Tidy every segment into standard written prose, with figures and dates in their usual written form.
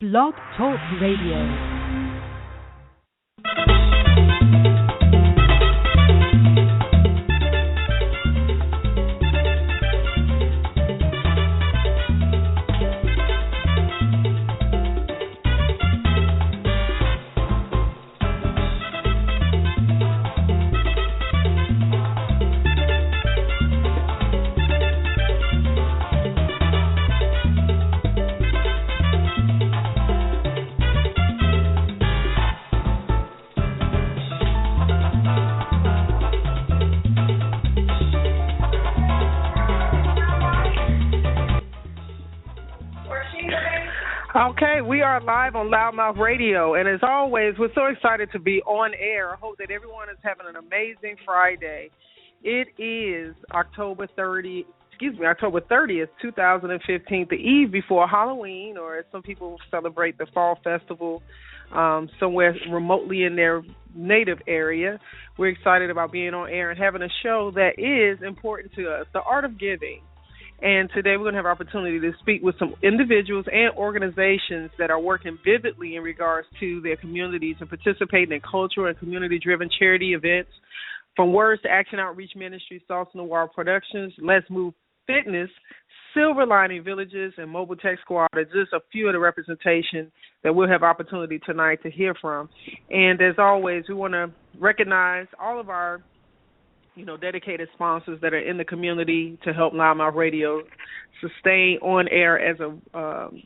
Blog Talk Radio. Okay, we are live on LouddMouth Radio, and as always, we're so excited to be on air. I hope that everyone is having an amazing Friday. It is October 30th, 2015, the eve before Halloween, or as some people celebrate the Fall Festival somewhere remotely in their native area. We're excited about being on air and having a show that is important to us, the art of giving. And today we're going to have an opportunity to speak with some individuals and organizations that are working vividly in regards to their communities and participating in cultural and community-driven charity events. From Words to Action Outreach Ministries, Salsa Noir Productions, Let's Move Fitness, Silver Lining Villages, and Mobile Tech Squad are just a few of the representation that we'll have opportunity tonight to hear from. And as always, we want to recognize all of our dedicated sponsors that are in the community to help LouddMouth Radio sustain on air as a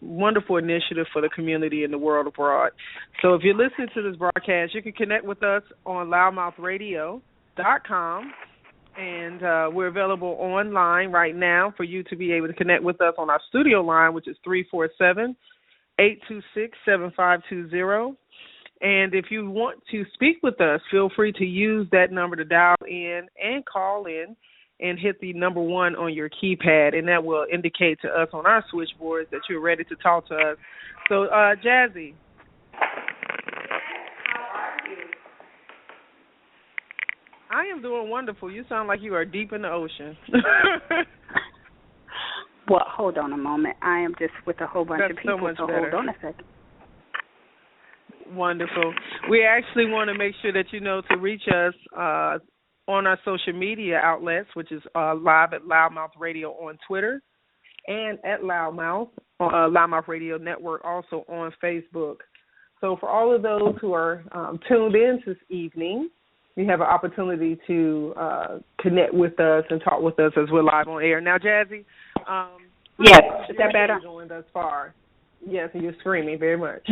wonderful initiative for the community and the world abroad. So if you're listening to this broadcast, you can connect with us on LouddMouthRadio.com, and we're available online right now for you to be able to connect with us on our studio line, which is 347-826-7520. And if you want to speak with us, feel free to use that number to dial in and call in and hit the number 1 on your keypad, and that will indicate to us on our switchboards that you're ready to talk to us. So, Jazzy. How are you? I am doing wonderful. You sound like you are deep in the ocean. Well, hold on a moment. I am just with a whole bunch of people, so hold on a second. Wonderful. We actually want to make sure that you know to reach us on our social media outlets, which is live at LouddMouth Radio on Twitter and at LouddMouth, LouddMouth Radio Network also on Facebook. So for all of those who are tuned in this evening, you have an opportunity to connect with us and talk with us as we're live on air. Now, Jazzy, yes, is that better? Going thus far. Yes, and you're screaming very much.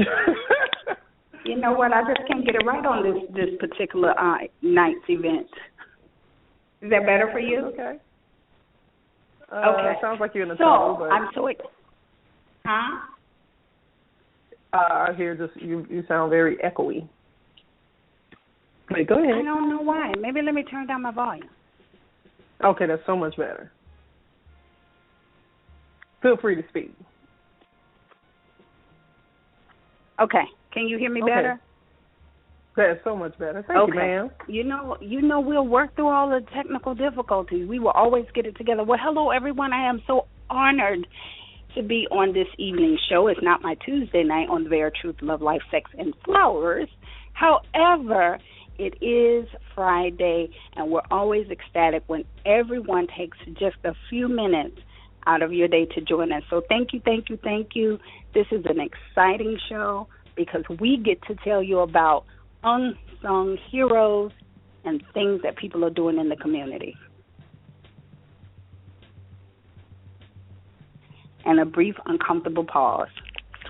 You know what? I just can't get it right on this particular night's event. Is that better for you? Okay. Okay. Sounds like you're in a tunnel, but I'm so huh? I hear just you sound very echoey. Wait, go ahead. I don't know why. Maybe let me turn down my volume. Okay, that's so much better. Feel free to speak. Okay. Can you hear me better? That's so much better. Thank you, ma'am. You know, we'll work through all the technical difficulties. We will always get it together. Well, hello, everyone. I am so honored to be on this evening show. It's not my Tuesday night on the Very Truth, Love, Life, Sex, and Flowers. However, it is Friday, and we're always ecstatic when everyone takes just a few minutes out of your day to join us. So thank you, thank you, thank you. This is an exciting show, because we get to tell you about unsung heroes and things that people are doing in the community. And a brief, uncomfortable pause.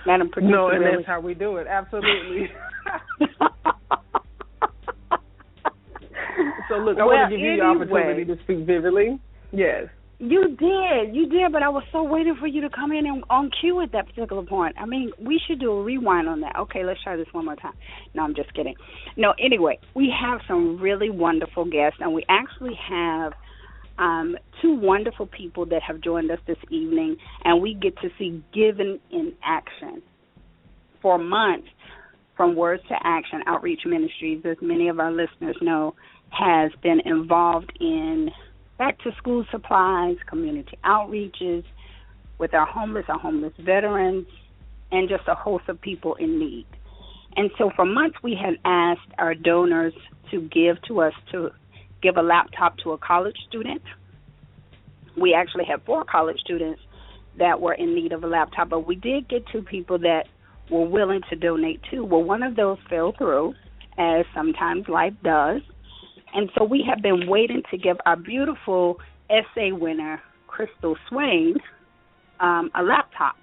Madam Producer, no, and that's how we do it. Absolutely. So, look, I want to give you the opportunity to speak vividly. Yes. You did, but I was so waiting for you to come in and on cue at that particular point. I mean, we should do a rewind on that. Okay, let's try this one more time. No, I'm just kidding. No, anyway, we have some really wonderful guests, and we actually have 2 wonderful people that have joined us this evening, and we get to see Giving in Action. For months, From Words to Action Outreach Ministries, as many of our listeners know, has been involved in back-to-school supplies, community outreaches with our homeless veterans, and just a host of people in need. And so for months we had asked our donors to give a laptop to a college student. We actually had 4 college students that were in need of a laptop, but we did get 2 people that were willing to donate too. Well, one of those fell through, as sometimes life does. And so we have been waiting to give our beautiful essay winner, Crystal Swain, a laptop.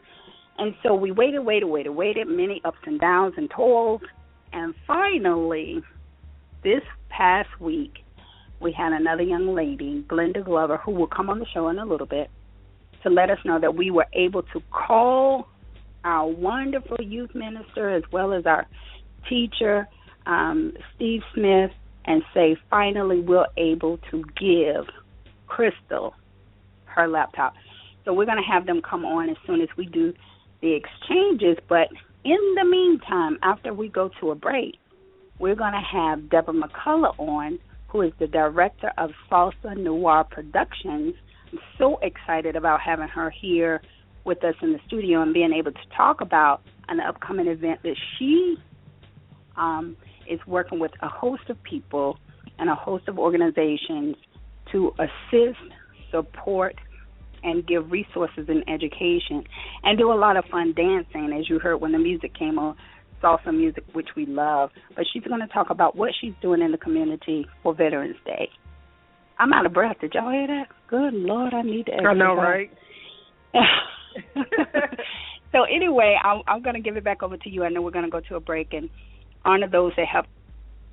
And so we waited, many ups and downs and toils. And finally, this past week, we had another young lady, Glenda Glover, who will come on the show in a little bit, to let us know that we were able to call our wonderful youth minister as well as our teacher, Steve Smith, and say, finally, we're able to give Crystal her laptop. So we're going to have them come on as soon as we do the exchanges. But in the meantime, after we go to a break, we're going to have Deborah McCullough on, who is the director of Salsa Noir Productions. I'm so excited about having her here with us in the studio and being able to talk about an upcoming event that she is working with a host of people and a host of organizations to assist, support, and give resources and education, and do a lot of fun dancing, as you heard when the music came on, salsa music, which we love. But she's going to talk about what she's doing in the community for Veterans Day. I'm out of breath. Did y'all hear that? Good Lord, I need to exercise. I know, right? So anyway, I'm going to give it back over to you. I know we're going to go to a break and honor those that help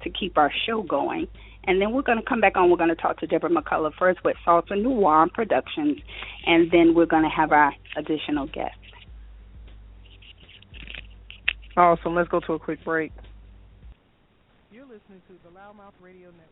to keep our show going. And then we're going to come back on. We're going to talk to Deborah McCullough first with Salsa Noir Productions, and then we're going to have our additional guests. Awesome. Let's go to a quick break. You're listening to the LouddMouth Radio Network.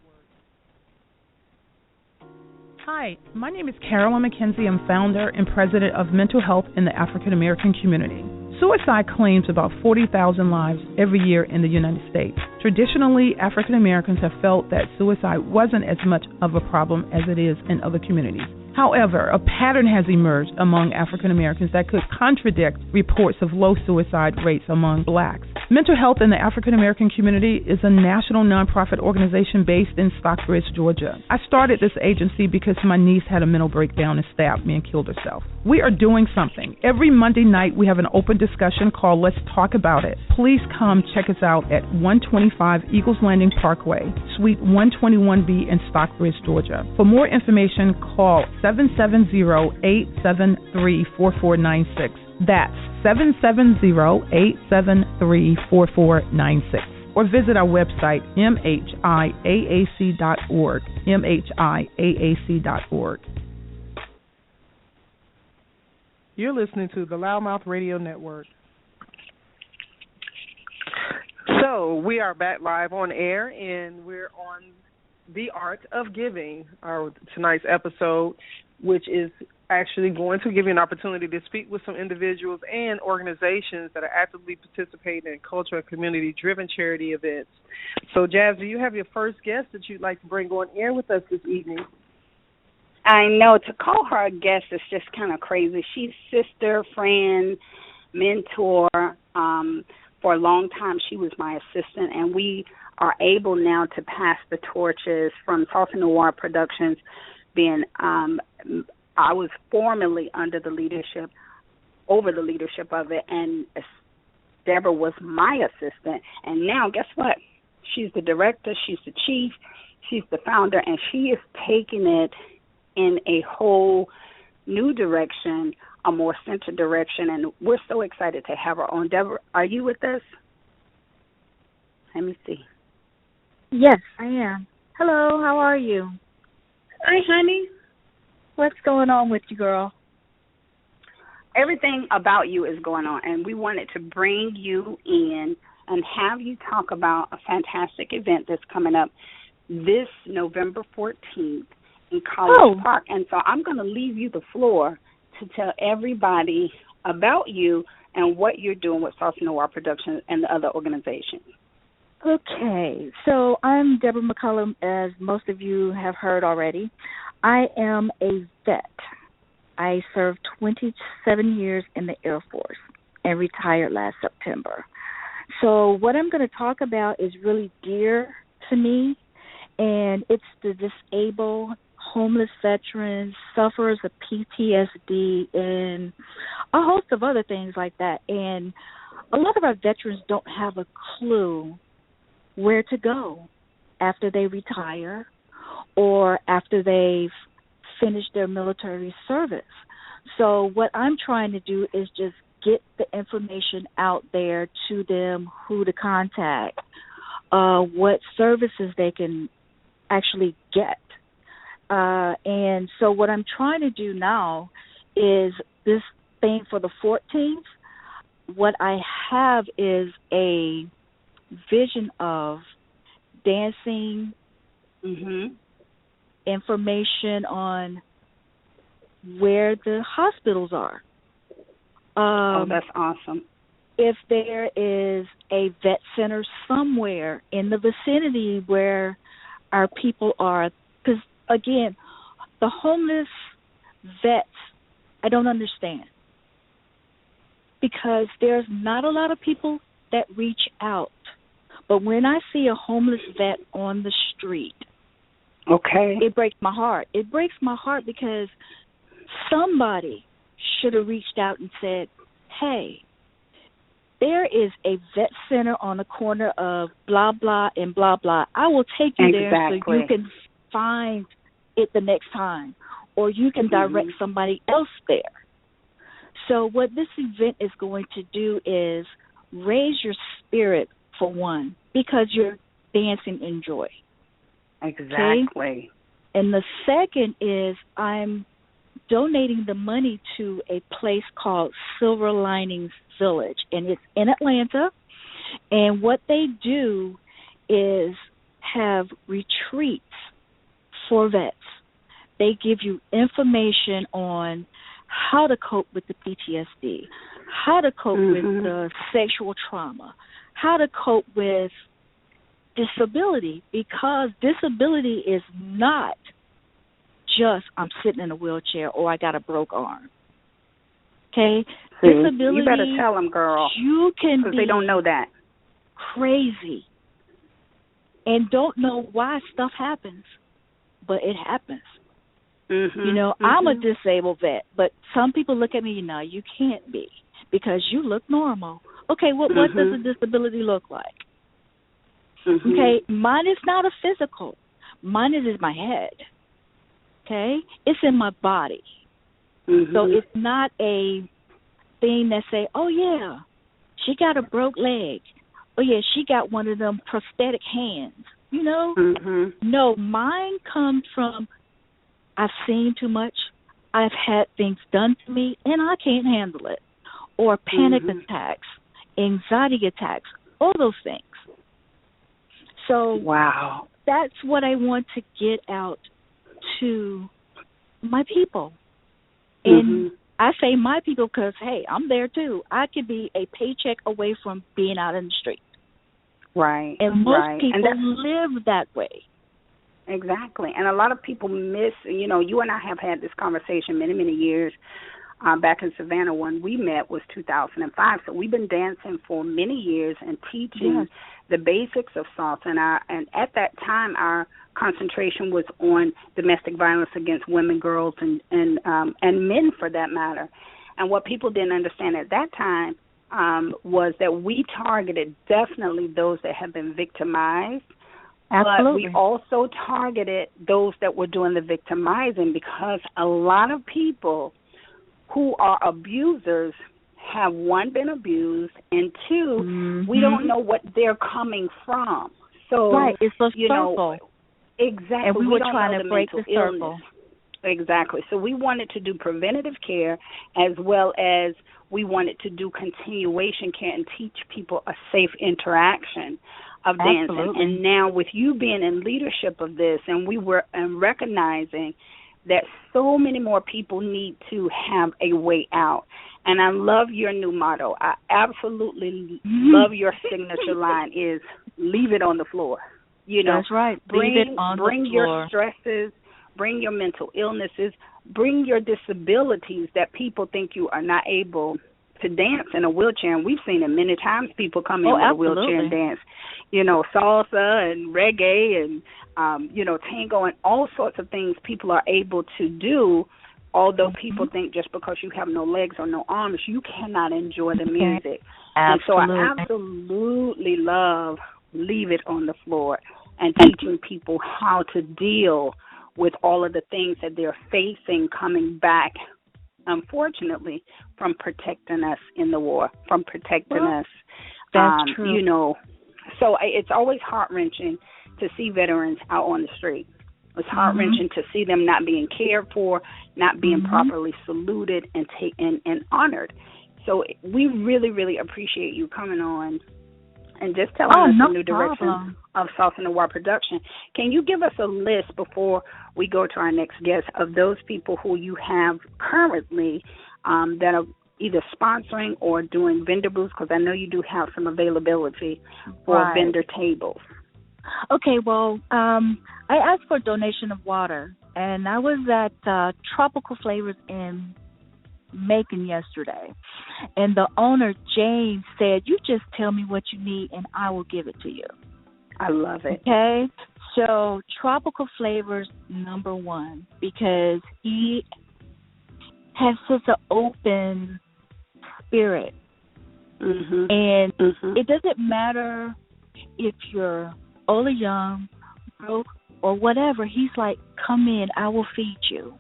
Hi, my name is Carolyn McKenzie. I'm founder and president of Mental Health in the African American Community. Suicide claims about 40,000 lives every year in the United States. Traditionally, African Americans have felt that suicide wasn't as much of a problem as it is in other communities. However, a pattern has emerged among African Americans that could contradict reports of low suicide rates among blacks. Mental Health in the African American Community is a national nonprofit organization based in Stockbridge, Georgia. I started this agency because my niece had a mental breakdown and stabbed me and killed herself. We are doing something. Every Monday night we have an open discussion called Let's Talk About It. Please come check us out at 125 Eagles Landing Parkway, Suite 121B in Stockbridge, Georgia. For more information, call 770-873-4496. That's 770-873-4496. Or visit our website, mhiaac.org, mhiaac.org. You're listening to the LouddMouth Radio Network. So we are back live on air, and we're on The Art of Giving, our tonight's episode, which is actually going to give you an opportunity to speak with some individuals and organizations that are actively participating in cultural and community-driven charity events. So, Jazz, do you have your first guest that you'd like to bring on air with us this evening? I know. To call her a guest is just kind of crazy. She's sister, friend, mentor. For a long time, she was my assistant, and we are able now to pass the torches from Salsa Noir Productions being I was formerly over the leadership of it, and Deborah was my assistant. And now, guess what? She's the director, she's the chief, she's the founder, and she is taking it in a whole new direction, a more centered direction, and we're so excited to have her on. Deborah, are you with us? Let me see. Yes, I am. Hello, how are you? Hi, honey. What's going on with you, girl? Everything about you is going on, and we wanted to bring you in and have you talk about a fantastic event that's coming up this November 14th in College Park. And so I'm going to leave you the floor to tell everybody about you and what you're doing with Salsa Noir Productions and the other organizations. Okay, so I'm Deborah McCullough, as most of you have heard already. I am a vet. I served 27 years in the Air Force. and retired last September. So what I'm going to talk about is really dear to me, and it's the disabled, homeless veterans, sufferers of PTSD, and a host of other things like that. And a lot of our veterans don't have a clue where to go after they retire or after they've finished their military service. So what I'm trying to do is just get the information out there to them, who to contact, what services they can actually get. And so what I'm trying to do now is this thing for the 14th, what I have is a vision of dancing, information on where the hospitals are. That's awesome. If there is a vet center somewhere in the vicinity where our people are, because, again, the homeless vets, I don't understand. Because there's not a lot of people that reach out. But when I see a homeless vet on the street, it breaks my heart. It breaks my heart because somebody should have reached out and said, hey, there is a vet center on the corner of blah, blah, and blah, blah. I will take you there so you can find it the next time, or you can direct somebody else there. So what this event is going to do is raise your spirit, for one, because you're dancing in joy. Exactly. Okay? And the second is I'm donating the money to a place called Lining Village, and it's in Atlanta. And what they do is have retreats for vets. They give you information on how to cope with the PTSD, how to cope with the sexual trauma, how to cope with disability, because disability is not just I'm sitting in a wheelchair or I got a broke arm. Okay? Disability, you better tell them, girl, you can because they don't know that. Crazy and don't know why stuff happens, but it happens. You know, I'm a disabled vet, but some people look at me, no, you can't be because you look normal. Okay, what does a disability look like? Okay, mine is not a physical. Mine is in my head. Okay? It's in my body. So it's not a thing that say, oh, yeah, she got a broke leg. Oh, yeah, she got one of them prosthetic hands. You know? No, mine comes from I've seen too much. I've had things done to me, and I can't handle it. Or panic attacks, anxiety attacks, all those things. So that's what I want to get out to my people. And I say my people because, hey, I'm there too. I could be a paycheck away from being out in the street. Right. And most people live that way. Exactly. And a lot of people miss, you know, you and I have had this conversation many, many years. Back in Savannah when we met was 2005. So we've been dancing for many years and teaching the basics of salsa. And at that time, our concentration was on domestic violence against women, girls, and men for that matter. And what people didn't understand at that time was that we targeted definitely those that have been victimized. Absolutely. But we also targeted those that were doing the victimizing because a lot of people who are abusers have, one, been abused, and two, we don't know what they're coming from. So, it's a you know, exactly. And we were trying to break the circle. Exactly. So we wanted to do preventative care as well as we wanted to do continuation care and teach people a safe interaction of dancing. And now with you being in leadership of this, and we were recognizing that so many more people need to have a way out. And I love your new motto. I absolutely love your signature line is leave it on the floor. You know, that's right. Bring leave it on the floor. Your stresses, bring your mental illnesses, bring your disabilities that people think you are not able to dance in a wheelchair, and we've seen it many times. People come in with absolutely. a wheelchair and dance, you know, salsa and reggae and, you know, tango and all sorts of things people are able to do, although people think just because you have no legs or no arms, you cannot enjoy the music. Absolutely. And so I absolutely love Leave It on the Floor and teaching people how to deal with all of the things that they're facing coming back, unfortunately, from protecting us in the war, from protecting us. That's true. You know, so it's always heart-wrenching to see veterans out on the street. It's heart-wrenching to see them not being cared for, not being properly saluted and honored. So we really, really appreciate you coming on and just telling us the new direction of Salsa Noir Production. Can you give us a list before we go to our next guest of those people who you have currently that are either sponsoring or doing vendor booths? Because I know you do have some availability for vendor tables. Okay, well, I asked for a donation of water, and I was at Tropical Flavors in Macon yesterday, and the owner, James, said, you just tell me what you need and I will give it to you. I love it. Okay, so Tropical Flavors, number one, because he has such an open spirit, and it doesn't matter if you're old or young, broke, or whatever. He's like, come in, I will feed you.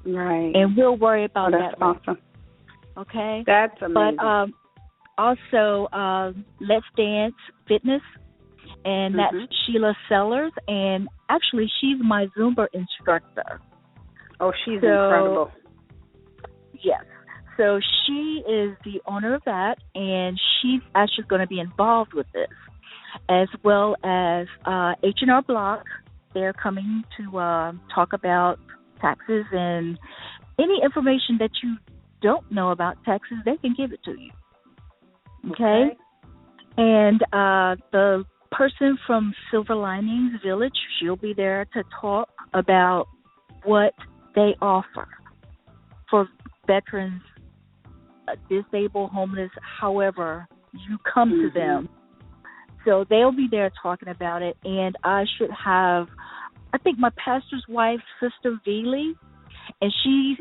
Right. And we'll worry about that. That's awesome. Okay? That's amazing. But also, Let's Dance Fitness, and that's Sheila Sellers, and actually she's my Zumba instructor. Oh, she's incredible. Yes. So she is the owner of that, and she's actually going to be involved with this, as well as H&R Block. They're coming to talk about taxes and any information that you don't know about taxes, they can give it to you. Okay? And the person from Silver Lining Village, she'll be there to talk about what they offer for veterans, disabled, homeless, however you come to them. So they'll be there talking about it, and I should have, I think my pastor's wife, Sister Veely, and she's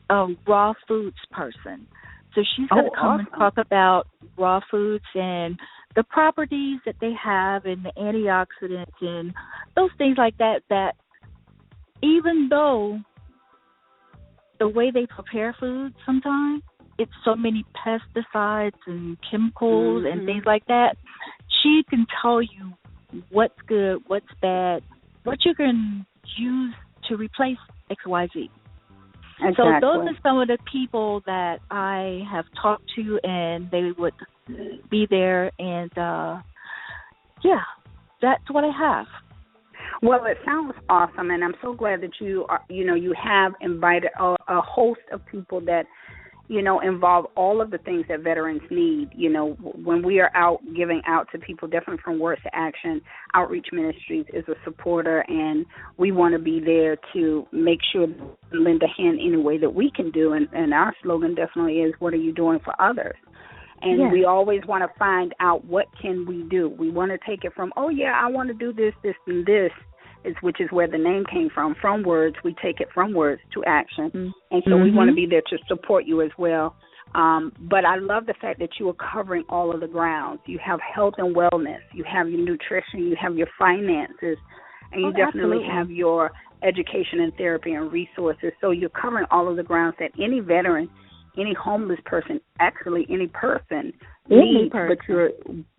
a raw foods person. So she's going to come and talk about raw foods and the properties that they have and the antioxidants and those things like that, that even though the way they prepare food sometimes, it's so many pesticides and chemicals and things like that, she can tell you what's good, what's bad, what you can use to replace XYZ. Exactly. So those are some of the people that I have talked to, and they would be there, and that's what I have. Well, it sounds awesome, and I'm so glad that you are, you have invited a host of people that, involve all of the things that veterans need. When we are out giving out to people, definitely from Words to Action, Outreach Ministries is a supporter, and we want to be there to make sure to lend a hand any way that we can do. And our slogan definitely is, what are you doing for others? And we always want to find out, what can we do? We want to take it from, I want to do this, this, and this, which is where the name came from words. We take it from words to action. And so we want to be there to support you as well. But I love the fact that you are covering all of the grounds. You have health and wellness. You have your nutrition. You have your finances. And you definitely have your education and therapy and resources. So you're covering all of the grounds that any veteran, any homeless person, actually any person needs.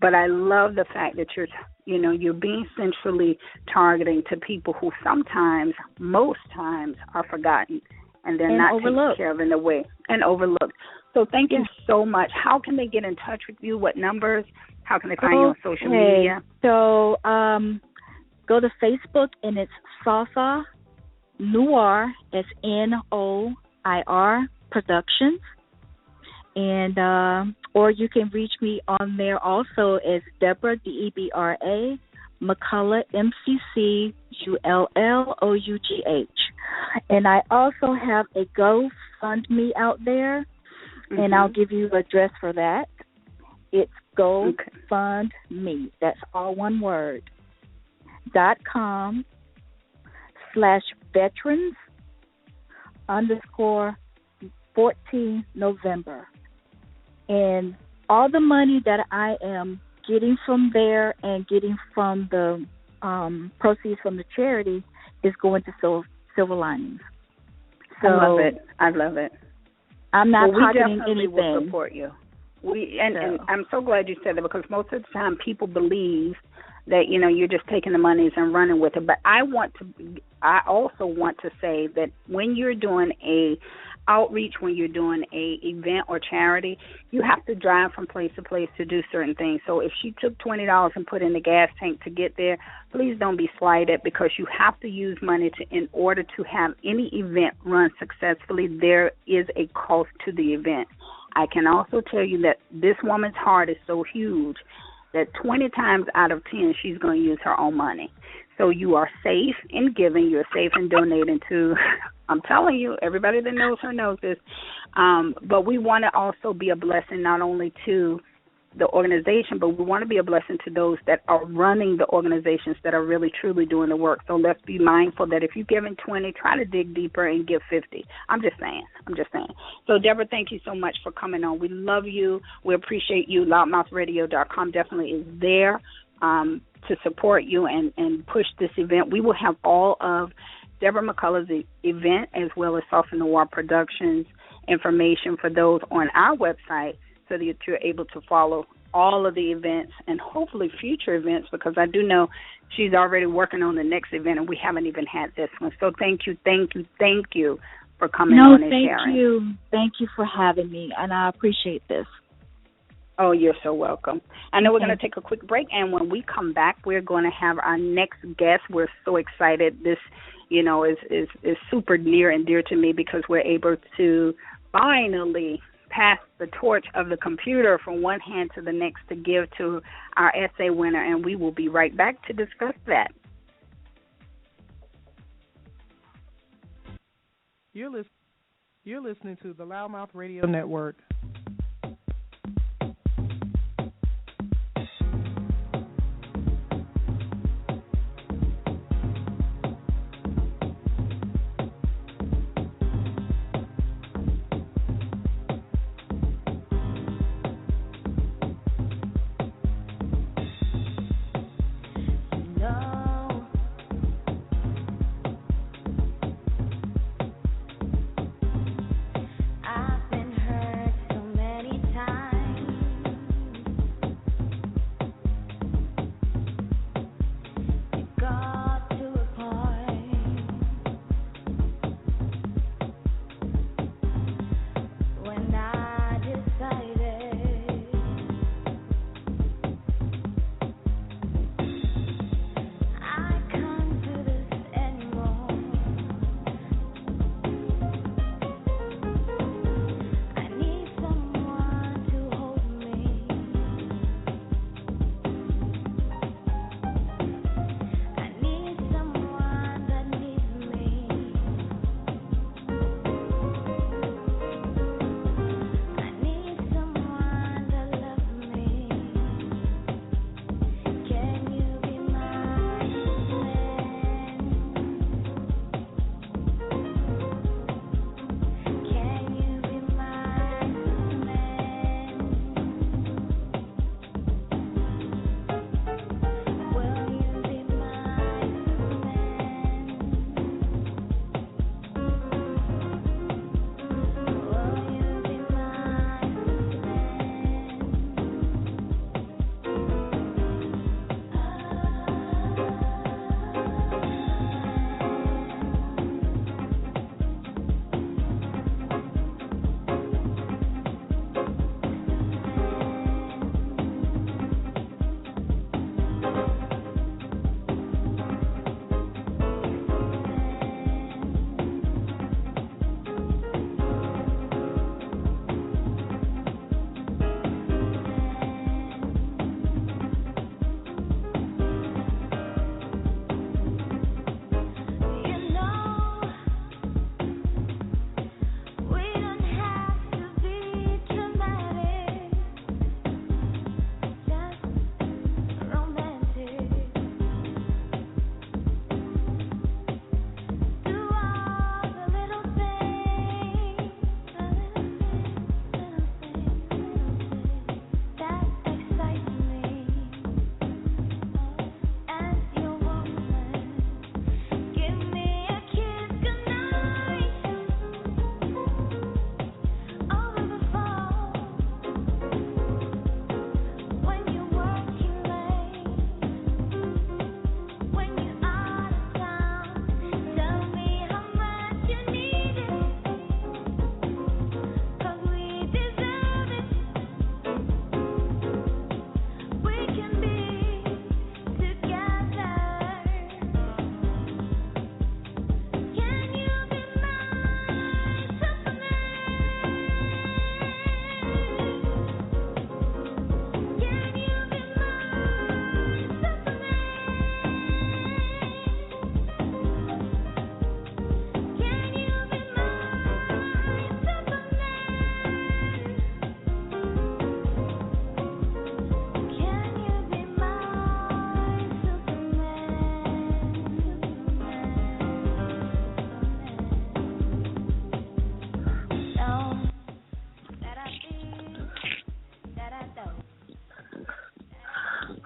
But I love the fact that you're being centrally targeting to people who sometimes, most times, are forgotten and they're not taken care of in a way and overlooked. So thank you so much. How can they get in touch with you? What numbers? How can they find you on social media? So go to Facebook, and it's Salsa Noir, SNOIR Productions, and or you can reach me on there also as Deborah, DEBRA, McCullough, MCCULLOUGH. And I also have a GoFundMe out there, and I'll give you the address for that. It's GoFundMe. That's all one word. .com/veterans_14 November. And all the money that I am getting from there and getting from the proceeds from the charity is going to Silver Linings. So I love it. I love it. I'm not pocketing anything. We will support you. And I'm so glad you said that, because most of the time people believe that, you know, you're just taking the monies and running with it. But I also want to say that when you're doing a outreach, when you're doing a event or charity, you have to drive from place to place to do certain things. So if she took $20 and put in the gas tank to get there, please don't be slighted, because you have to use money in order to have any event run successfully. There is a cost to the event. I can also tell you that this woman's heart is so huge that 20 times out of 10 she's going to use her own money. So you are safe in giving. You're safe in donating to, I'm telling you, everybody that knows her knows this. But we want to also be a blessing not only to the organization, but we want to be a blessing to those that are running the organizations that are really truly doing the work. So let's be mindful that if you're giving 20, try to dig deeper and give 50. I'm just saying. So Deborah, thank you so much for coming on. We love you. We appreciate you. LouddMouthRadio.com definitely is there to support you and push this event. We will have all of Deborah McCullough's event as well as Salsa Noir Productions information for those on our website, so that you're able to follow all of the events and hopefully future events, because I do know she's already working on the next event and we haven't even had this one. So thank you for coming on and sharing. Thank you for having me, and I appreciate this. Oh, you're so welcome. I know we're going to take a quick break, and when we come back, we're going to have our next guest. We're so excited. This, you know, is super near and dear to me, because we're able to finally pass the torch of the computer from one hand to the next to give to our essay winner, and we will be right back to discuss that. You're listening to the LouddMouth Radio Network. I've been hurt.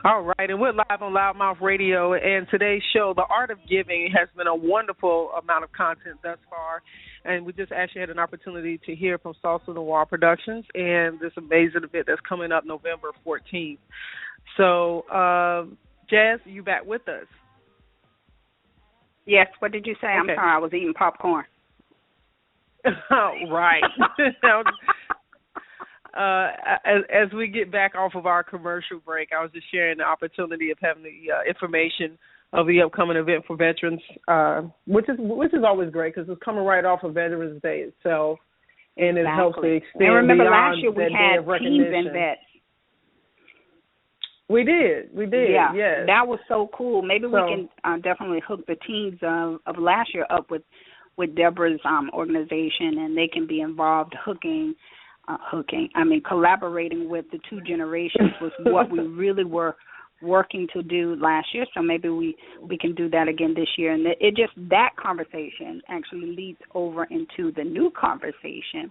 All right, and we're live on LouddMouth Radio, and today's show, The Art of Giving, has been a wonderful amount of content thus far, and we just actually had an opportunity to hear from Salsa Noir Productions and this amazing event that's coming up November 14th. So, Jazz, you back with us? Yes, what did you say? Okay. I'm sorry, I was eating popcorn. Oh, right. As we get back off of our commercial break, I was just sharing the opportunity of having the information of the upcoming event for veterans, which is always great because it's coming right off of Veterans Day itself, and it helps to extend and remember beyond last year we had teens and vets. We did. Yeah, yes. That was so cool. Maybe we can definitely hook the teens of last year up with Deborah's organization, and they can be involved collaborating with the two generations was what we really were working to do last year. So maybe we can do that again this year. And it just, that conversation actually leads over into the new conversation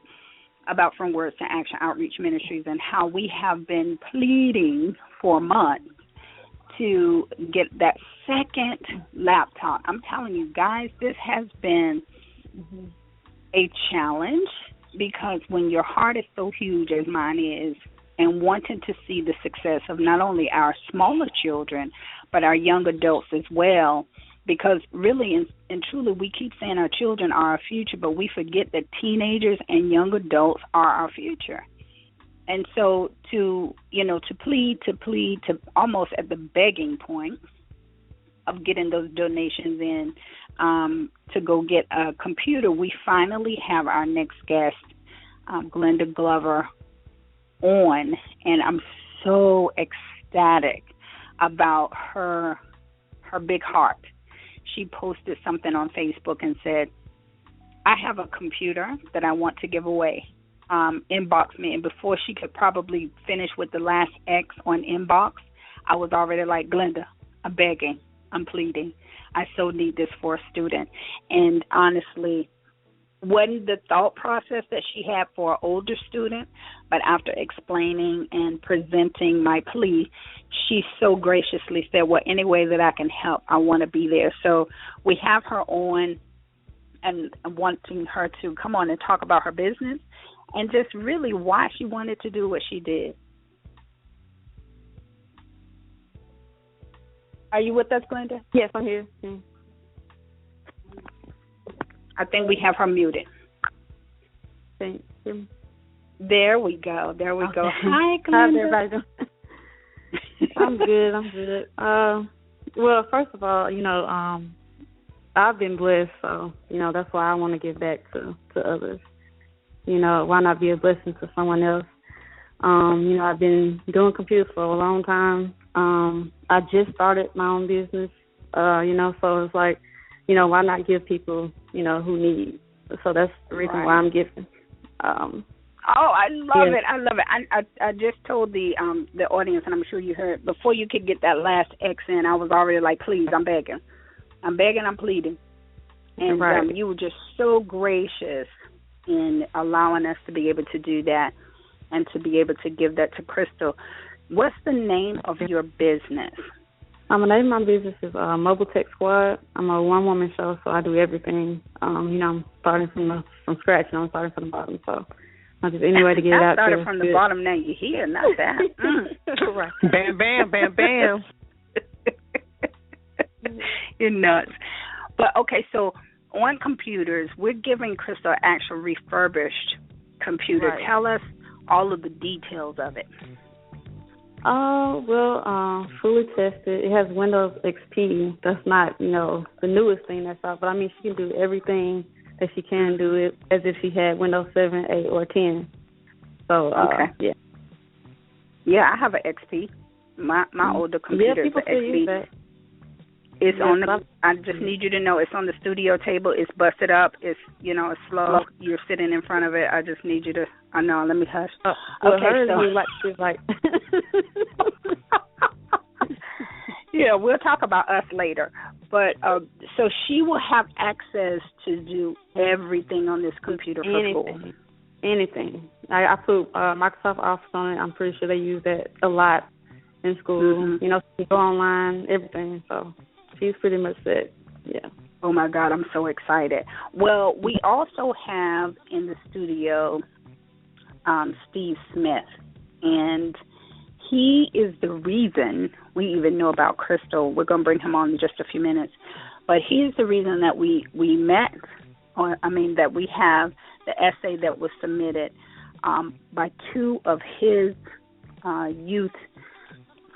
about From Words to Action Outreach Ministries and how we have been pleading for months to get that second laptop. I'm telling you guys, this has been a challenge, because when your heart is so huge as mine is, and wanting to see the success of not only our smaller children, but our young adults as well, because really and truly we keep saying our children are our future, but we forget that teenagers and young adults are our future. And so to plead to almost at the begging point of getting those donations in to go get a computer, we finally have our next guest, Glenda Glover, on, and I'm so ecstatic about her big heart. She posted something on Facebook and said, I have a computer that I want to give away. Inbox me. And before she could probably finish with the last X on inbox, I was already like, Glenda, I'm begging, I'm pleading. I so need this for a student. And honestly, wasn't the thought process that she had for an older student, but after explaining and presenting my plea, she so graciously said, well, any way that I can help, I want to be there. So we have her on and wanting her to come on and talk about her business and just really why she wanted to do what she did. Are you with us, Glenda? Yes, I'm here. Mm-hmm. I think we have her muted. Thank you. There we go. Hi, Glenda. How's everybody doing? I'm good. Well, first of all, I've been blessed, so, that's why I want to give back to others. Why not be a blessing to someone else? I've been doing computers for a long time. I just started my own business, so it's like, why not give people, who need? So that's the reason why I'm giving. I love it. I love it. I just told the audience, and I'm sure you heard, before you could get that last X in, I was already like, please, I'm begging, I'm pleading. And you were just so gracious in allowing us to be able to do that and to be able to give that to Crystal. What's the name of your business? The name of my business is Mobile Tech Squad. I'm a one-woman show, so I do everything. I'm starting from scratch, and I'm starting from the bottom. So just any way to get it out there. I started from the bottom, now you're here, not that. Right. Bam, bam, bam, bam. You're nuts. But, okay, so on computers, we're giving Crystal an actual refurbished computer. Right. Tell us all of the details of it. Fully tested. It has Windows XP. That's not, the newest thing that's out. But, she can do everything that she can do it as if she had Windows 7, 8, or 10. So, yeah. Yeah, I have an XP. My older computer is an XP. Use that. It's on the. I just need you to know it's on the studio table. It's busted up. It's it's slow. You're sitting in front of it. I just need you to. I know. Let me hush. She's like. Yeah, we'll talk about us later. But so she will have access to do everything on this computer for school. Anything. I put Microsoft Office on it. I'm pretty sure they use that a lot. in school. You know, she can go online, everything. So she's pretty much set. Yeah. Oh, my God, I'm so excited. Well, we also have in the studio Steve Smith, and he is the reason we even know about Crystal. We're going to bring him on in just a few minutes. But he is the reason that we met, that we have the essay that was submitted by two of his youth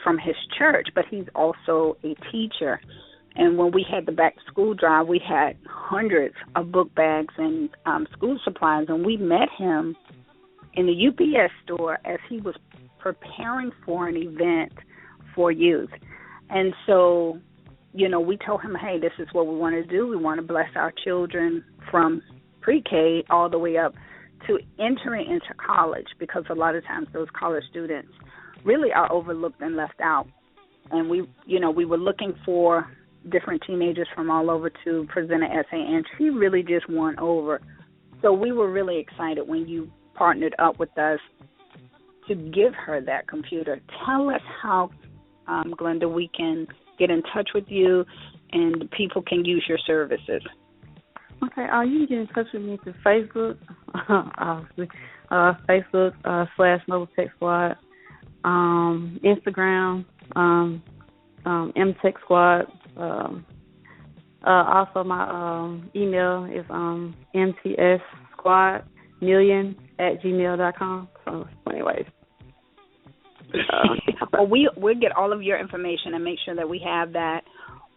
from his church, but he's also a teacher. And when we had the back-to-school drive, we had hundreds of book bags and school supplies, and we met him in the UPS store as he was preparing for an event for youth. And so, you know, we told him, hey, this is what we want to do. We want to bless our children from pre-K all the way up to entering into college, because a lot of times those college students really are overlooked and left out. And we were looking for different teenagers from all over to present an essay, and she really just won over. So we were really excited when you partnered up with us to give her that computer. Tell us how, Glenda, we can get in touch with you and people can use your services. Okay, you can get in touch with me through Facebook, Facebook / Mobile Tech Squad, Instagram, MTech Squad. Also, my email is mtssquadmillion@gmail.com. So, anyways. Well, we'll get all of your information and make sure that we have that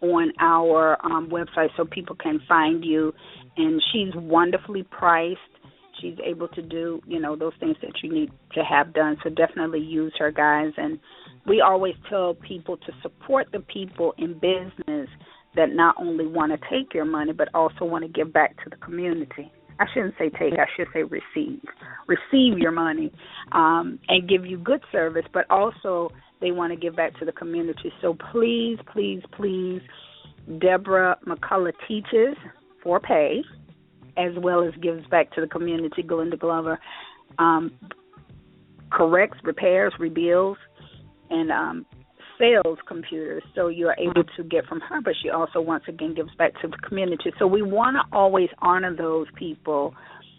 on our website so people can find you. And she's wonderfully priced. She's able to do, those things that you need to have done. So definitely use her, guys. And we always tell people to support the people in business that not only want to take your money, but also want to give back to the community. I shouldn't say take, I should say receive. Receive your money and give you good service, but also they want to give back to the community. So please, please, please, Deborah McCullough teaches for pay as well as gives back to the community. Glenda Glover corrects, repairs, rebuilds, and sales computers. So you're able to get from her, but she also once again gives back to the community. So we want to always honor those people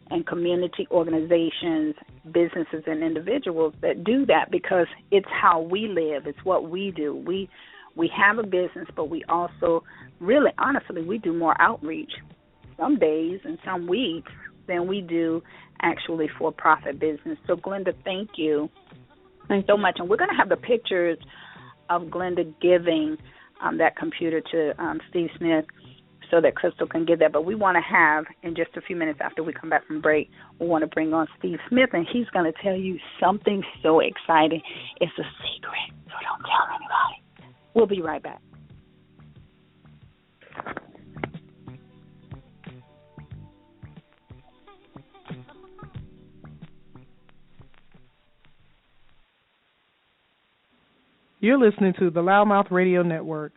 and community organizations, businesses, and individuals that do that, because it's how we live. It's what we do. We have a business, but we also really, honestly, we do more outreach some days and some weeks than we do actually for-profit business. So, Glenda, thank you so much. And we're going to have the pictures of Glenda giving that computer to Steve Smith so that Crystal can get that. But we want to have, in just a few minutes after we come back from break, we want to bring on Steve Smith, and he's going to tell you something so exciting. It's a secret, so don't tell anybody. We'll be right back. You're listening to the LouddMouth Radio Network.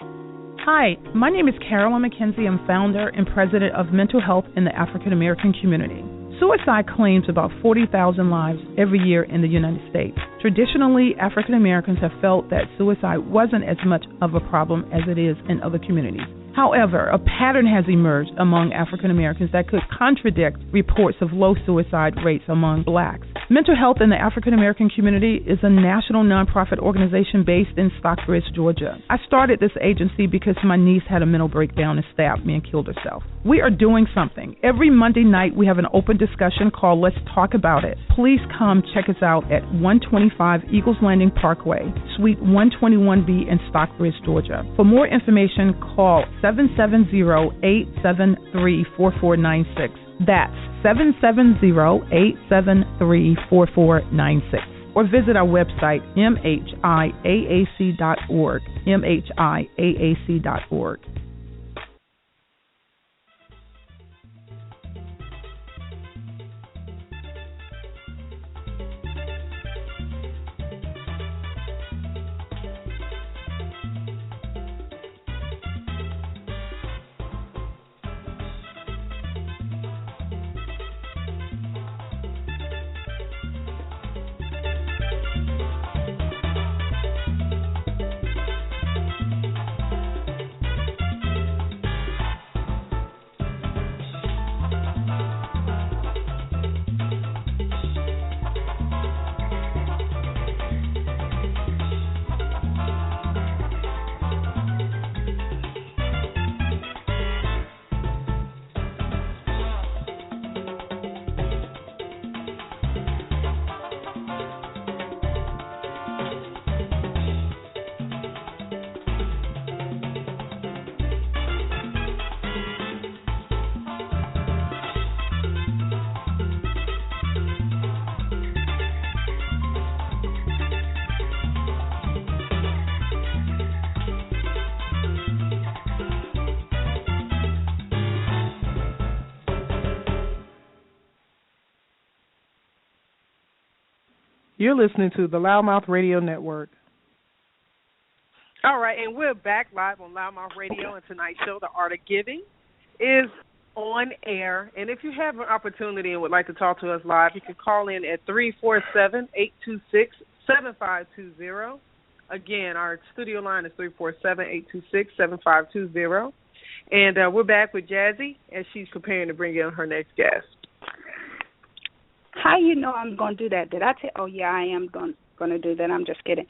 Hi, my name is Carolyn McKenzie. I'm founder and president of Mental Health in the African American Community. Suicide claims about 40,000 lives every year in the United States. Traditionally, African Americans have felt that suicide wasn't as much of a problem as it is in other communities. However, a pattern has emerged among African Americans that could contradict reports of low suicide rates among blacks. Mental Health in the African American Community is a national nonprofit organization based in Stockbridge, Georgia. I started this agency because my niece had a mental breakdown and stabbed me and killed herself. We are doing something. Every Monday night we have an open discussion called Let's Talk About It. Please come check us out at 125 Eagles Landing Parkway, Suite 121B in Stockbridge, Georgia. For more information, call 770-873-4496. That's 770-873-4496. Or visit our website, mhiaac.org, mhiaac.org. You're listening to the LouddMouth Radio Network. All right, and we're back live on LouddMouth Radio, and tonight's show, The Art of Giving, is on air. And if you have an opportunity and would like to talk to us live, you can call in at 347-826-7520. Again, our studio line is 347-826-7520. And we're back with Jazzy as she's preparing to bring in her next guest. How you know I'm going to do that? Did I tell? Oh, yeah, I am going to do that. I'm just kidding.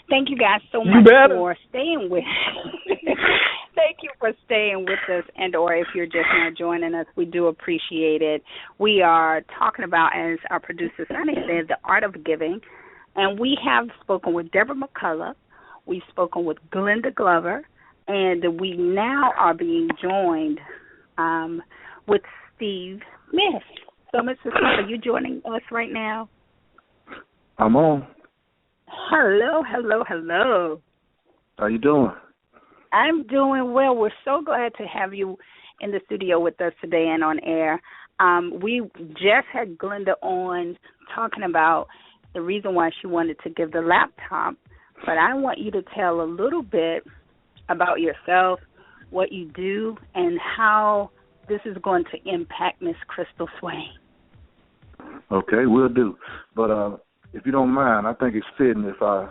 Thank you guys so much for staying with Thank you for staying with us, and or if you're just now joining us, we do appreciate it. We are talking about, as our producer Sonny said, the art of giving, and we have spoken with Deborah McCullough. We've spoken with Glenda Glover, and we now are being joined with Steve Smith. So, Mr. Smith, are you joining us right now? I'm on. Hello. How you doing? I'm doing well. We're so glad to have you in the studio with us today and on air. We just had Glenda on talking about the reason why she wanted to give the laptop, but I want you to tell a little bit about yourself, what you do, and how this is going to impact Miss Crystal Swain. Okay, will do. But if you don't mind, I think it's fitting if I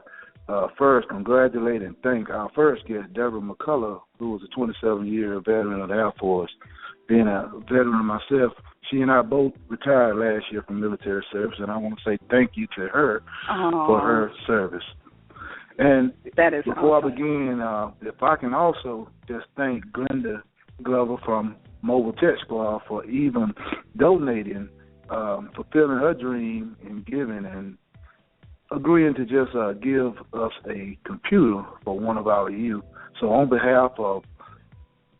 first congratulate and thank our first guest, Deborah McCullough, who was a 27-year veteran of the Air Force. Being a veteran myself, she and I both retired last year from military service, and I want to say thank you to her for her service. And that is before awesome. I begin, if I can also just thank Glenda Glover from Mobile Tech Squad for even donating, fulfilling her dream in giving and agreeing to just give us a computer for one of our youth. So on behalf of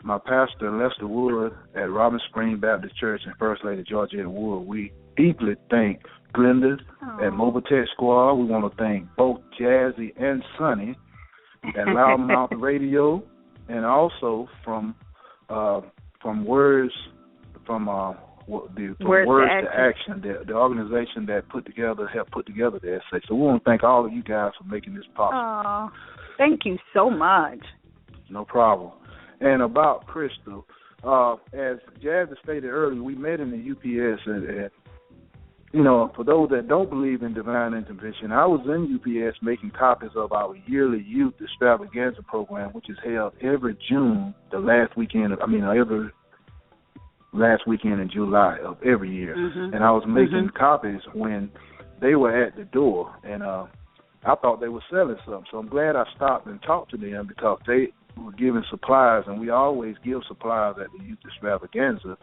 my pastor, Lester Wood, at Robin Spring Baptist Church and First Lady Georgette Wood, we deeply thank Glenda at Mobile Tech Squad. We want to thank both Jazzy and Sonny at LouddMouth Radio, and also from Words to Action, the organization that helped put together the essay. So we want to thank all of you guys for making this possible. Thank you so much. No problem. And about Crystal, as Jazz stated earlier, we met in the UPS, and for those that don't believe in divine intervention, I was in UPS making copies of our yearly youth extravaganza program, which is held every June, every last weekend in July of every year. And I was making copies when they were at the door, and I thought they were selling something. So I'm glad I stopped and talked to them, because they were giving supplies, and we always give supplies at the youth extravaganza.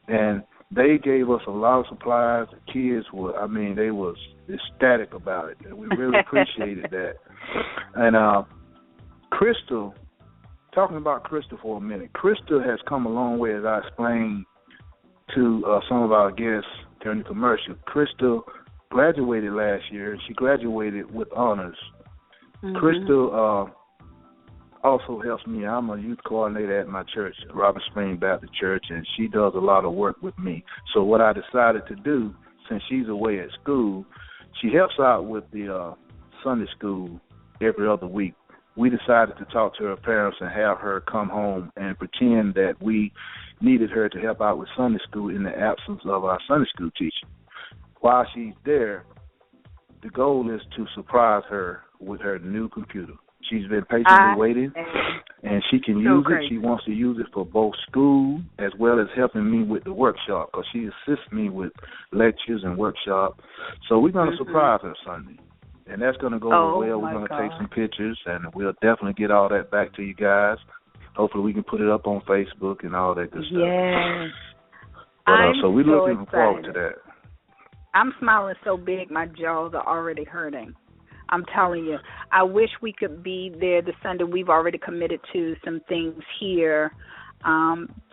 And they gave us a lot of supplies. The kids were, they was ecstatic about it, and we really appreciated that. And Crystal, talking about Crystal for a minute, Crystal has come a long way, as I explained to some of our guests during the commercial. Crystal graduated last year, and she graduated with honors. Crystal also helps me. I'm a youth coordinator at my church, Robin Spring Baptist Church, and she does a lot of work with me. So what I decided to do, since she's away at school, she helps out with the Sunday school every other week. We decided to talk to her parents and have her come home and pretend that we needed her to help out with Sunday school in the absence of our Sunday school teacher. While she's there, the goal is to surprise her with her new computer. She's been patiently waiting, and she can use it. She wants to use it for both school as well as helping me with the workshop, because she assists me with lectures and workshop. So we're going to surprise her Sunday, and that's going to go well. We're going to take some pictures, and we'll definitely get all that back to you guys. Hopefully we can put it up on Facebook and all that good stuff. Yes. So we're looking forward to that. I'm smiling so big my jaws are already hurting. I'm telling you, I wish we could be there this Sunday. We've already committed to some things here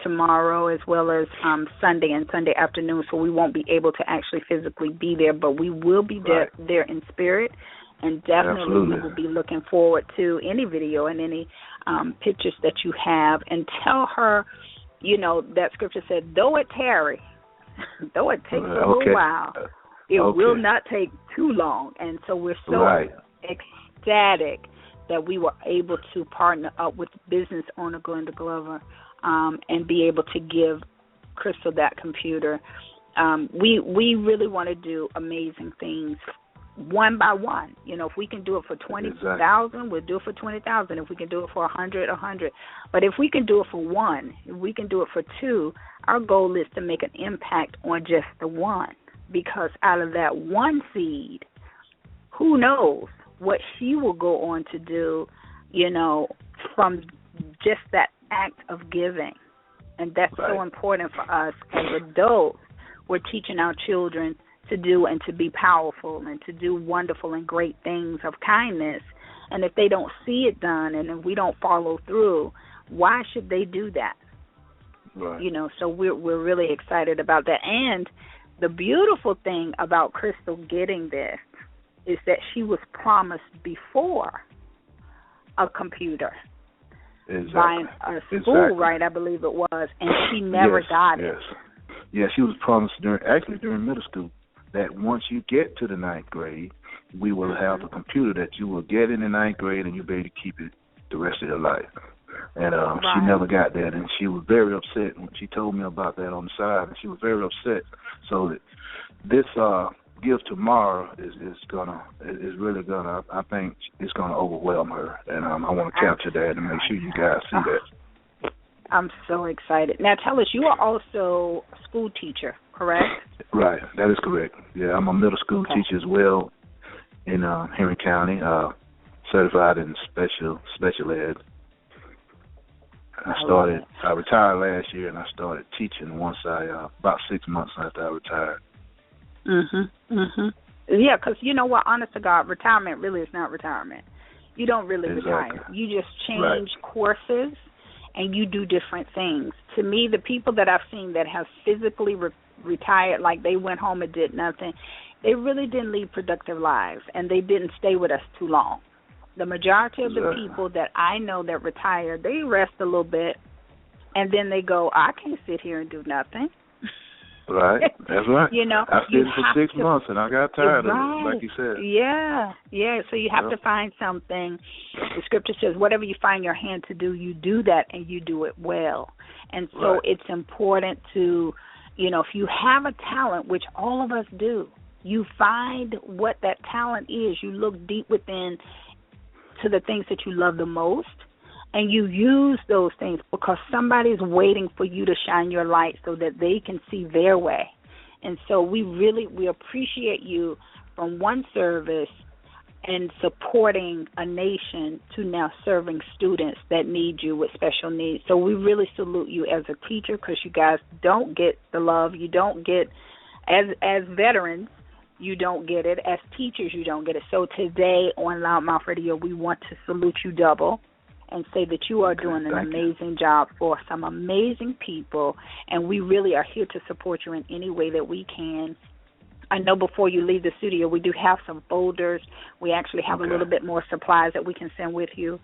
tomorrow as well as Sunday and Sunday afternoon, so we won't be able to actually physically be there, but we will be there in spirit, and definitely we will be looking forward to any video and any pictures that you have. And tell her, that scripture said, though it tarry, though it takes a little while, It will not take too long. And so we're so ecstatic that we were able to partner up with business owner Glenda Glover and be able to give Crystal that computer. We really want to do amazing things one by one. You know, if we can do it for 20,000, we'll do it for 20,000. If we can do it for 100, 100. But if we can do it for one, if we can do it for two, our goal is to make an impact on just the one. Because out of that one seed, who knows what she will go on to do, you know, from just that act of giving. And that's so important for us as adults. We're teaching our children to do and to be powerful and to do wonderful and great things of kindness. And if they don't see it done and if we don't follow through, why should they do that? Right. You know, so we're really excited about that. And the beautiful thing about Crystal getting this is that she was promised before a compuper by a school, right, I believe it was, and she never got it. Yeah, she was promised during middle school that once you get to the 9th grade, we will have a computer that you will get in the 9th grade and you'll be able to keep it the rest of your life. And she never got that, and she was very upset when she told me about that on the side, and she was very upset. So that this gift tomorrow is really gonna, I think it's gonna overwhelm her, and I want to capture that and make sure you guys see that. I'm so excited. Now tell us, you are also a school teacher, correct? Right, that is correct. Yeah, I'm a middle school teacher as well in Henry County, certified in special ed. I retired last year, and I started teaching once about 6 months after I retired. Yeah, because you know what, honest to God, retirement really is not retirement. You don't really retire. You just change courses, and you do different things. To me, the people that I've seen that have physically retired, like they went home and did nothing, they really didn't lead productive lives, and they didn't stay with us too long. The majority of the people that I know that retire, they rest a little bit, and then they go, I can't sit here and do nothing. Right, that's right. You know, I stayed for 6 months, and I got tired of it, like you said. Yeah. So you have to find something. The scripture says, whatever you find your hand to do, you do that, and you do it well. And so it's important to, you know, if you have a talent, which all of us do, you find what that talent is. You look deep within to the things that you love the most, and you use those things because somebody's waiting for you to shine your light so that they can see their way. And so we appreciate you from one service and supporting a nation to now serving students that need you with special needs. So we really salute you as a teacher, because you guys don't get the love. You don't get, as veterans, you don't get it. As teachers, you don't get it. So today on LouddMouth Radio, we want to salute you double and say that you are doing an amazing job for some amazing people, and we really are here to support you in any way that we can. I know before you leave the studio, we do have some folders. We actually have a little bit more supplies that we can send with you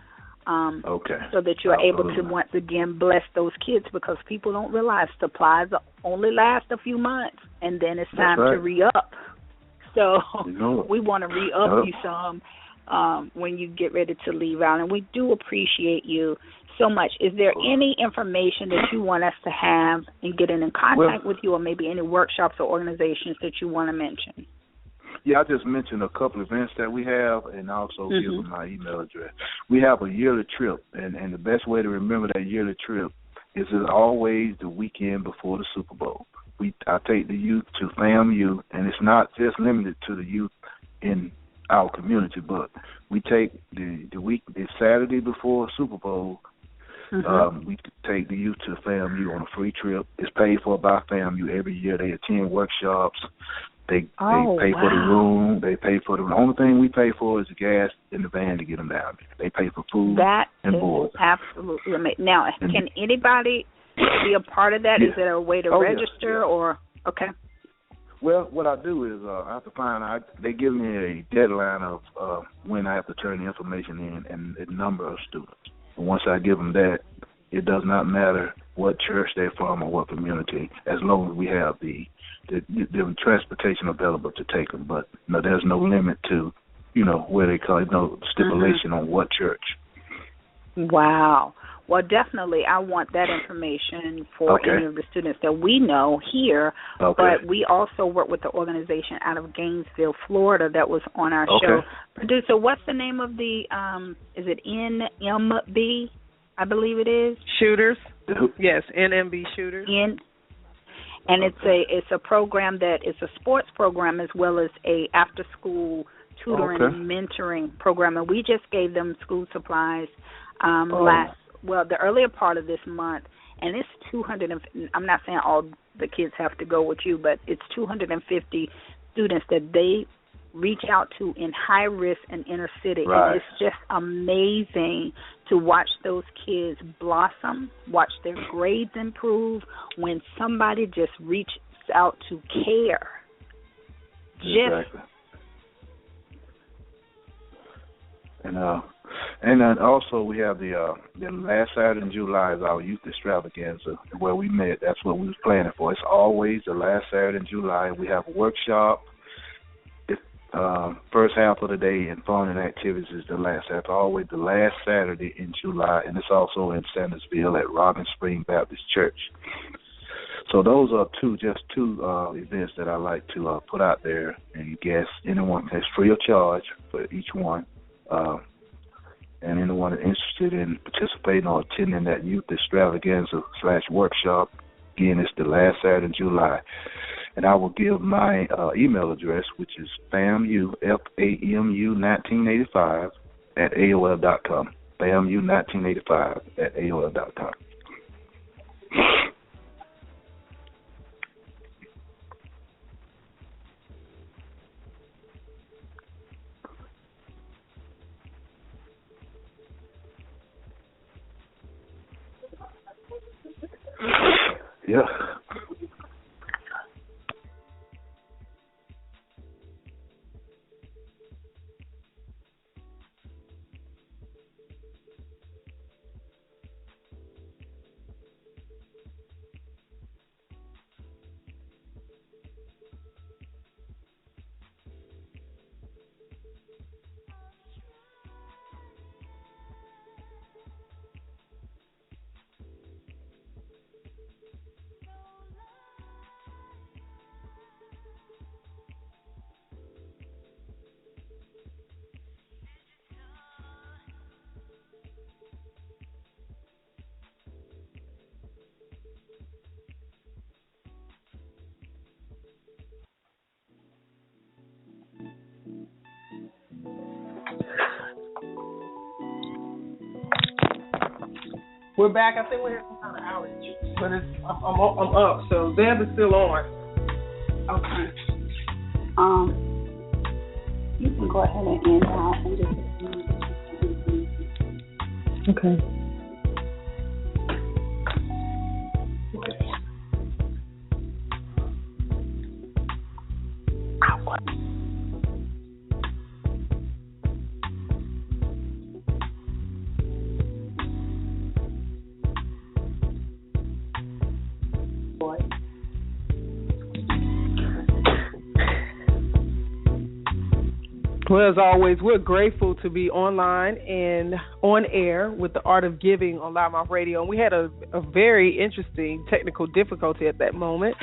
so that you are able to, once again, bless those kids, because people don't realize supplies only last a few months, and then it's time to re-up. So we want to re-up you some when you get ready to leave out. And we do appreciate you so much. Is there any information that you want us to have and getting in contact with you, or maybe any workshops or organizations that you want to mention? Yeah, I just mentioned a couple of events that we have, and also give them my email address. We have a yearly trip, and the best way to remember that yearly trip is always the weekend before the Super Bowl. I take the youth to FAMU, and it's not just limited to the youth in our community, but we take the Saturday before Super Bowl. We take the youth to FAMU on a free trip. It's paid for by FAMU every year. They attend workshops. They pay for the room. They pay for the only thing we pay for is the gas in the van to get them down there. They pay for food and board. Absolutely amazing. Now, can anybody be a part of that? Is there a way to register or okay? Well, what I do is I have to find out. They give me a deadline of when I have to turn the information in and the number of students. And once I give them that, it does not matter what church they're from or what community, as long as we have the transportation available to take them. But there's no limit to, where they call it, no stipulation on what church. Wow. Well, definitely, I want that information for any of the students that we know here. Okay. But we also work with the organization out of Gainesville, Florida, that was on our show. Producer, what's the name of the? Is it NMB? I believe it is. Shooters. Yes, NMB Shooters. And it's a program that is a sports program as well as a after school tutoring and mentoring program, and we just gave them school supplies the earlier part of this month, and it's 200. I'm not saying all the kids have to go with you, but it's 250 students that they reach out to in high risk and inner city, and it's just amazing to watch those kids blossom, watch their grades improve when somebody just reaches out to care. Exactly. And then also we have the last Saturday in July is our youth extravaganza where we met. That's what we was planning for. It's always the last Saturday in July. We have a workshop. First half of the day, and fun and activities is the last half. Always the last Saturday in July, and it's also in Sandersville at Robin Spring Baptist Church. So those are two events that I like to put out there, and guess anyone is free of charge for each one. And anyone interested in participating or attending that youth extravaganza / workshop, again, it's the last Saturday in July. And I will give my email address, which is FAMU1985 at AOL.com. FAMU1985 at AOL.com. Yeah. We're back. I think we had some kind of outage, but I'm up. So Deb is still on. Okay. You can go ahead and end out and just. Okay. Well, as always, we're grateful to be online and on air with the Art of Giving on LouddMouth Radio. And we had a very interesting technical difficulty at that moment.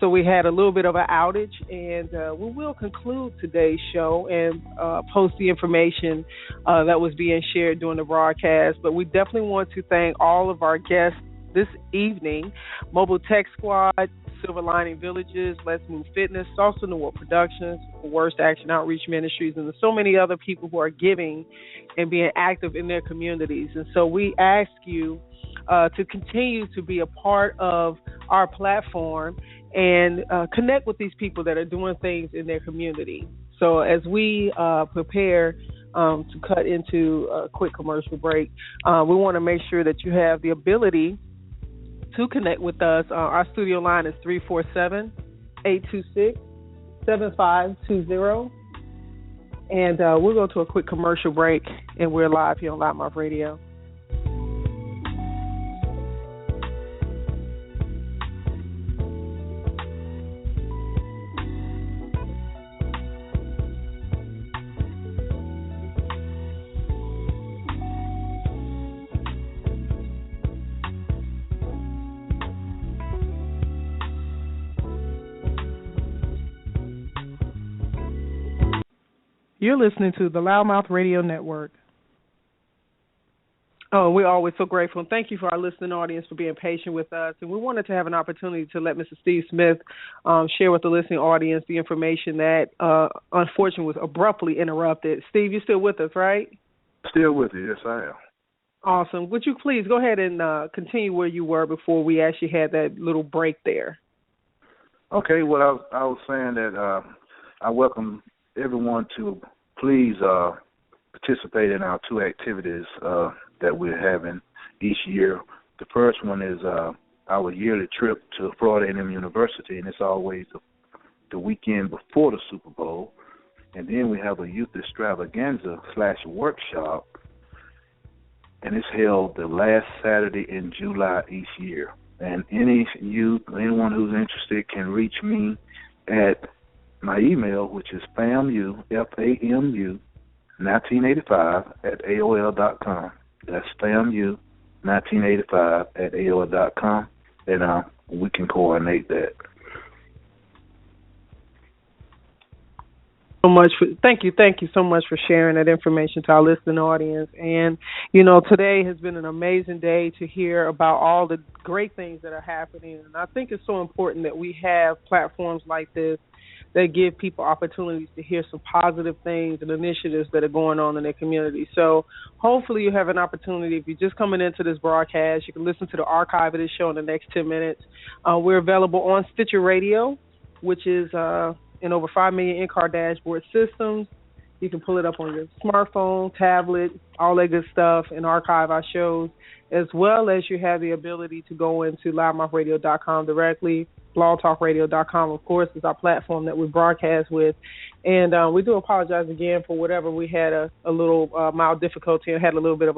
So we had a little bit of an outage, and we will conclude today's show and post the information that was being shared during the broadcast. But we definitely want to thank all of our guests this evening: Mobile Tech Squad, Lining Villages, Let's Move Fitness, Salsa Noir Productions, Action Outreach Ministries, and there's so many other people who are giving and being active in their communities. And so we ask you to continue to be a part of our platform and connect with these people that are doing things in their community. So as we prepare to cut into a quick commercial break, we want to make sure that you have the ability to connect with us. Our studio line is 347-826-7520. And we'll go to a quick commercial break, and we're live here on LouddMouth Radio. You're listening to the LouddMouth Radio Network. Oh, we're always so grateful. And thank you for our listening audience for being patient with us. And we wanted to have an opportunity to let Mr. Steve Smith share with the listening audience the information that, unfortunately, was abruptly interrupted. Steve, you're still with us, right? Still with you, yes, I am. Awesome. Would you please go ahead and continue where you were before we actually had that little break there? Okay, well, I was saying that I welcome everyone to please participate in our two activities that we're having each year. The first one is our yearly trip to Florida A&M University, and it's always the weekend before the Super Bowl. And then we have a youth extravaganza / workshop, and it's held the last Saturday in July each year. And any youth, anyone who's interested can reach me at my email, which is FAMU, FAMU, 1985 at AOL.com. That's FAMU1985 at AOL.com, and we can coordinate that. Thank you so much for sharing that information to our listening audience. And, today has been an amazing day to hear about all the great things that are happening. And I think it's so important that we have platforms like this that give people opportunities to hear some positive things and initiatives that are going on in their community. So hopefully you have an opportunity. If you're just coming into this broadcast, you can listen to the archive of this show in the next 10 minutes. We're available on Stitcher Radio, which is in over 5 million in-car dashboard systems. You can pull it up on your smartphone, tablet, all that good stuff, and archive our shows, as well as you have the ability to go into LouddMouthRadio.com directly. BlogTalkRadio.com, of course, is our platform that we broadcast with. And we do apologize again for whatever we had a little mild difficulty and had a little bit of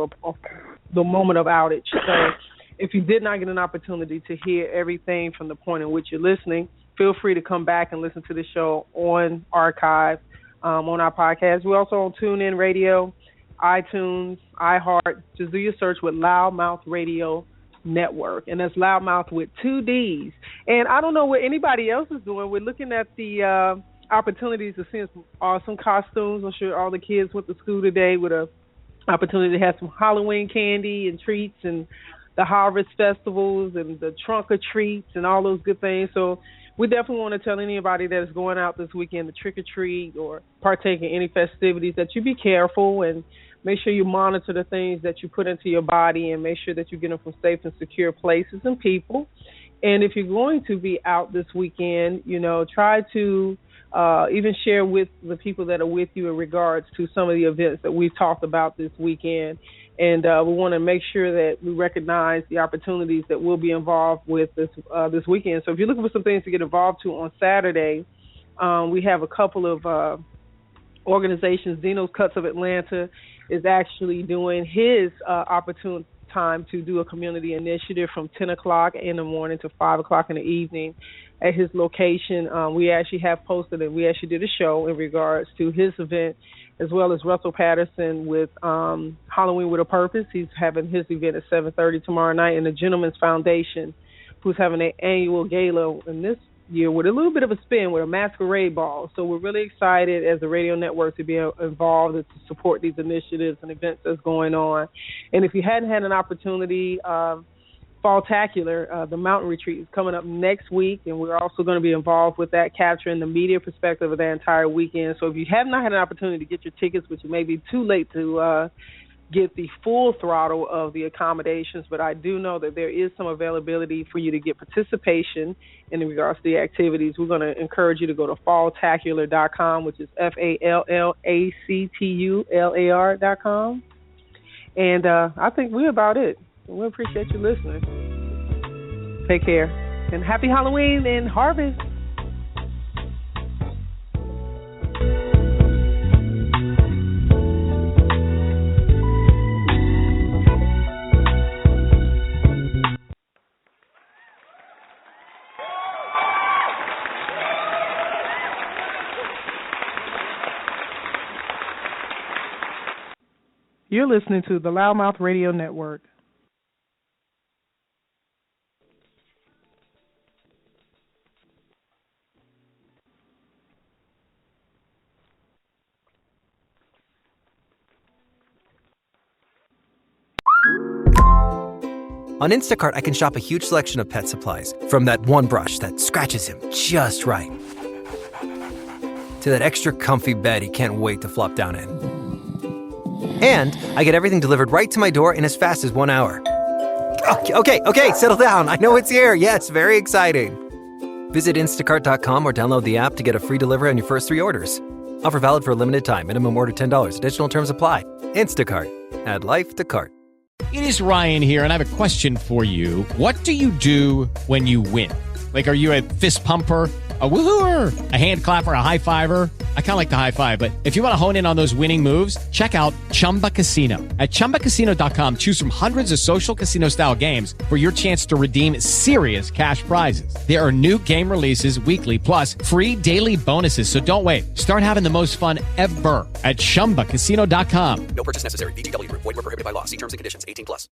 the moment of outage. So if you did not get an opportunity to hear everything from the point in which you're listening, feel free to come back and listen to the show on archive on our podcast. We're also on TuneIn Radio, iTunes, iHeart. Just do your search with LouddMouth Radio Network, and that's LouddMouth with 2 Ds. And I don't know what anybody else is doing. We're looking at the opportunities to see some awesome costumes. I'm sure all the kids went to school today with an opportunity to have some Halloween candy and treats and the harvest festivals and the trunk or treats and all those good things. So we definitely want to tell anybody that is going out this weekend to trick or treat or partake in any festivities that you be careful and make sure you monitor the things that you put into your body and make sure that you get them from safe and secure places and people. And if you're going to be out this weekend, try to even share with the people that are with you in regards to some of the events that we've talked about this weekend. And we want to make sure that we recognize the opportunities that we'll be involved with this weekend. So if you're looking for some things to get involved to on Saturday, we have a couple of organizations. Dino's Cuts of Atlanta is actually doing his opportune time to do a community initiative from 10 o'clock in the morning to 5 o'clock in the evening at his location. We actually have posted and we actually did a show in regards to his event, as well as Russell Patterson with Halloween with a Purpose. He's having his event at 7:30 tomorrow night, and the Gentleman's Foundation, who's having an annual gala in this year with a little bit of a spin with a masquerade ball. So we're really excited as a radio network to be involved and to support these initiatives and events that's going on. And if you hadn't had an opportunity, Falltacular, the mountain retreat, is coming up next week, and we're also going to be involved with that, capturing the media perspective of that entire weekend. So if you have not had an opportunity to get your tickets, which it may be too late to get the full throttle of the accommodations, but I do know that there is some availability for you to get participation in regards to the activities. We're going to encourage you to go to falltacular.com, which is FALLACTULAR.com. And I think we're about it. We appreciate you listening. Take care. And happy Halloween and harvest. You're listening to the LouddMouth Radio Network. On Instacart, I can shop a huge selection of pet supplies, from that one brush that scratches him just right, to that extra comfy bed he can't wait to flop down in. And I get everything delivered right to my door in as fast as 1 hour. Okay, settle down. I know it's here. Yes, very exciting. Visit instacart.com or download the app to get a free delivery on your first 3 orders. Offer valid for a limited time. Minimum order $10. Additional terms apply. Instacart. Add life to cart. It is Ryan here, and I have a question for you. What do you do when you win? Like, are you a fist pumper, a woohooer, a hand clapper, a high fiver? I kind of like the high five, but if you want to hone in on those winning moves, check out Chumba Casino. At ChumbaCasino.com, choose from hundreds of social casino-style games for your chance to redeem serious cash prizes. There are new game releases weekly, plus free daily bonuses, so don't wait. Start having the most fun ever at ChumbaCasino.com. No purchase necessary. VGW Group. Void where prohibited by law. See terms and conditions. 18+.